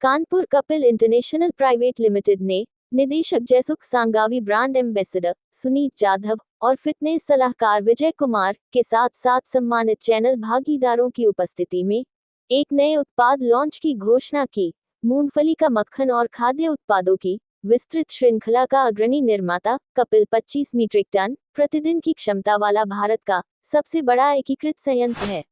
Kanpur Kapil international private limited ने निदेशक जयसुख सांगावी, ब्रांड एम्बेसडर सुनीत जाधव और फिटनेस सलाहकार विजय कुमार के साथ साथ सम्मानित चैनल भागीदारों की उपस्थिति में एक नए उत्पाद लॉन्च की घोषणा की। मूंगफली का मक्खन और खाद्य उत्पादों की विस्तृत श्रृंखला का अग्रणी निर्माता कपिल 25 मीट्रिक टन प्रतिदिन की क्षमता वाला भारत का सबसे बड़ा एकीकृत संयंत्र है।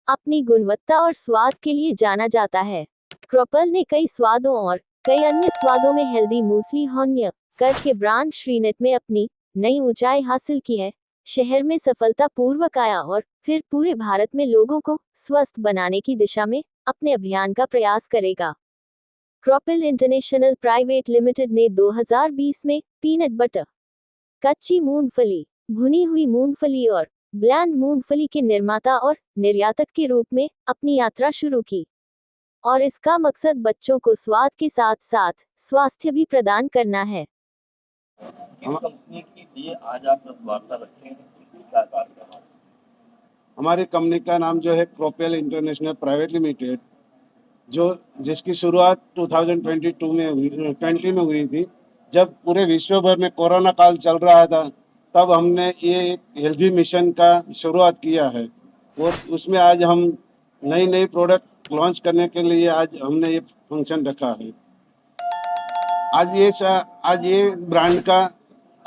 अपनी गुणवत्ता और स्वाद के लिए जाना जाता है। कपिल ने कई स्वादों और कई अन्य स्वादों में हेल्दी मूसली होन्य कर के ब्रांड श्रीनेट में अपनी नई ऊंचाई हासिल की है। शहर में सफलतापूर्वक आया और फिर पूरे भारत में लोगों को स्वस्थ बनाने की दिशा में अपने अभियान का प्रयास करेगा। कपिल इंटरनेशनल प्राइवेट लिमिटेड ने 2020 में पीनट बटर, कच्ची मूंगफली, भुनी हुई मूंगफली और ब्लैंड मूंगफली के निर्माता और निर्यातक के रूप में अपनी यात्रा शुरू की और इसका मकसद बच्चों को स्वाद के साथ साथ स्वास्थ्य भी प्रदान करना है। हमारी कंपनी का नाम जो है कपिल इंटरनेशनल प्राइवेट लिमिटेड, जो जिसकी शुरुआत 2020 में हुई थी, जब पूरे विश्व भर में कोरोना काल चल रहा था। तब हमने ये एक हेल्दी मिशन का शुरुआत किया है और उसमें आज हम नई प्रोडक्ट लॉन्च करने के लिए आज हमने ये फंक्शन रखा है। आज ये ब्रांड का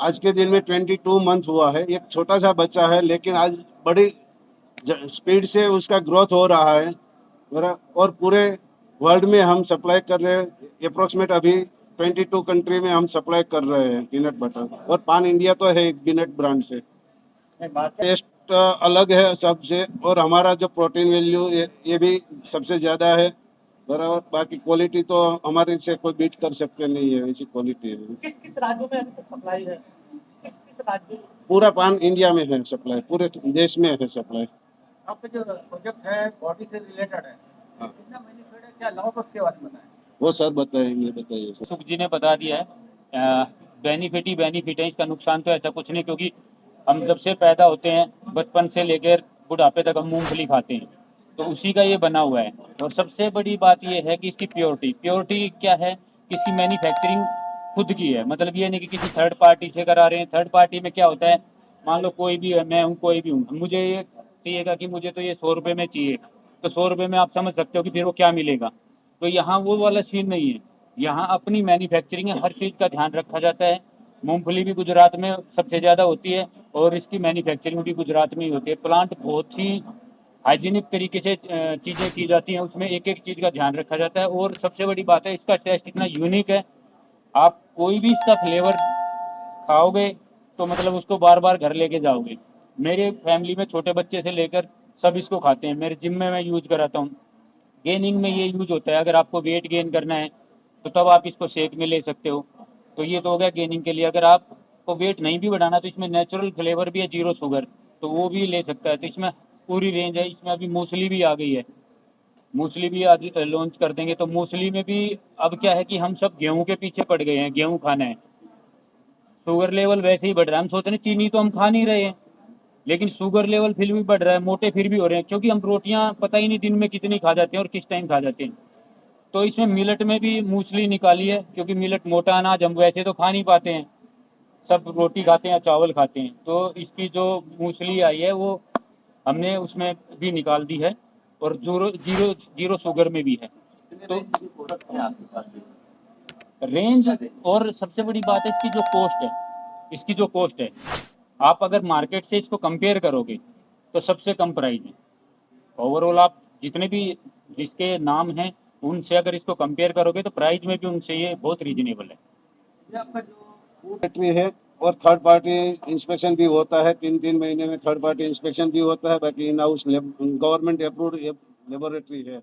आज के दिन में 22 मंथ हुआ है। एक छोटा सा बच्चा है, लेकिन आज बड़ी स्पीड से उसका ग्रोथ हो रहा है और पूरे वर्ल्ड में हम सप्लाई कर रहे हैं। अप्रोक्सीमेट अभी 22 कंट्री में हम सप्लाई कर रहे हैं पीनट बटर, और पान इंडिया तो है पीनट ब्रांड से। टेस्ट अलग है सबसे, और हमारा जो प्रोटीन वैल्यू ये भी सबसे ज़्यादा है बराबर। बाकी क्वालिटी तो हमारे से कोई बीट कर सकते नहीं है, ऐसी क्वालिटी है। किस राज्यों में सप्लाई है? किस राज्यों? पूरा पान इंडिया में है सप्लाई, पूरे देश में है सप्लाई। आपका जो प्रोजेक्ट है बॉडी से रिलेटेड है, हाँ। कितना बेनिफिट है, क्या लॉस, उसके बारे में बताएं। वो सर बताएंगे, बताइए सर। सुख जी ने बता दिया है। बेनिफिट ही बेनिफिट है, इसका नुकसान तो ऐसा कुछ नहीं, क्योंकि हम जब से पैदा होते हैं बचपन से लेकर बुढ़ापे तक हम मूंगफली खाते हैं, तो उसी का ये बना हुआ है। और सबसे बड़ी बात ये है कि इसकी प्योरिटी क्या है कि इसकी मैन्युफैक्चरिंग खुद की है। मतलब ये नहीं कि किसी थर्ड पार्टी से करा रहे हैं। थर्ड पार्टी में क्या होता है, मान लो कोई भी है, मैं हूँ, कोई भी हूँ, मुझे ये चाहिएगा कि मुझे तो ये 100 रुपये में चाहिए, तो 100 रुपये में आप समझ सकते हो कि फिर वो क्या मिलेगा। तो यहाँ वो वाला सीन नहीं है, यहाँ अपनी मैन्युफैक्चरिंग है, हर चीज़ का ध्यान रखा जाता है। मूंगफली भी गुजरात में सबसे ज़्यादा होती है और इसकी मैन्युफैक्चरिंग भी गुजरात में ही होती है। प्लांट बहुत ही हाइजीनिक तरीके से चीज़ें की जाती हैं, उसमें एक एक चीज़ का ध्यान रखा जाता है। और सबसे बड़ी बात है, इसका टेस्ट इतना यूनिक है, आप कोई भी इसका फ्लेवर खाओगे तो मतलब उसको बार बार घर लेके जाओगे। मेरे फैमिली में छोटे बच्चे से लेकर सब इसको खाते हैं। मेरे जिम में मैं यूज कराता हूँ। गेनिंग में ये यूज होता है, अगर आपको वेट गेन करना है तो तब आप इसको शेक में ले सकते हो। तो ये तो हो गया गेनिंग के लिए। अगर आपको वेट नहीं भी बढ़ाना तो इसमें नेचुरल फ्लेवर भी है, 0 शुगर, तो वो भी ले सकता है। तो इसमें पूरी रेंज है। इसमें अभी मूसली भी आ गई है, मूसली भी आज लॉन्च कर देंगे। तो मूसली में भी अब क्या है कि हम सब गेहूं के पीछे पड़ गए हैं, गेहूं खाना है। शुगर लेवल वैसे ही बढ़ रहा है, हम सोच रहे हैं चीनी तो हम खा नहीं रहे हैं, लेकिन शुगर लेवल फिर भी बढ़ रहा है, मोटे फिर भी हो रहे हैं, क्योंकि हम रोटियां पता ही नहीं दिन में कितनी खा जाते हैं और किस टाइम खा जाते हैं। तो इसमें मिलेट में भी मूसली निकाली है, क्योंकि मिलेट मोटा अनाज हम वैसे तो खा नहीं पाते हैं, सब रोटी खाते हैं या चावल खाते हैं। तो इसकी जो मूसली आई है वो हमने उसमें भी निकाल दी है, और जीरो शुगर में भी है। तो रेंज, और सबसे बड़ी बात है इसकी जो कॉस्ट है, आप अगर मार्केट से इसको कंपेयर करोगे तो सबसे कम प्राइस है। ओवरऑल आप जितने भी जिसके नाम हैं उनसे अगर इसको कंपेयर करोगे तो प्राइस में भी उनसे ये बहुत रीजनेबल है। ये आपका जो फैक्ट्री है और थर्ड पार्टी इंस्पेक्शन भी होता है, 3 महीने में थर्ड पार्टी इंस्पेक्शन भी होता है। बाकी in house government approved laboratory है।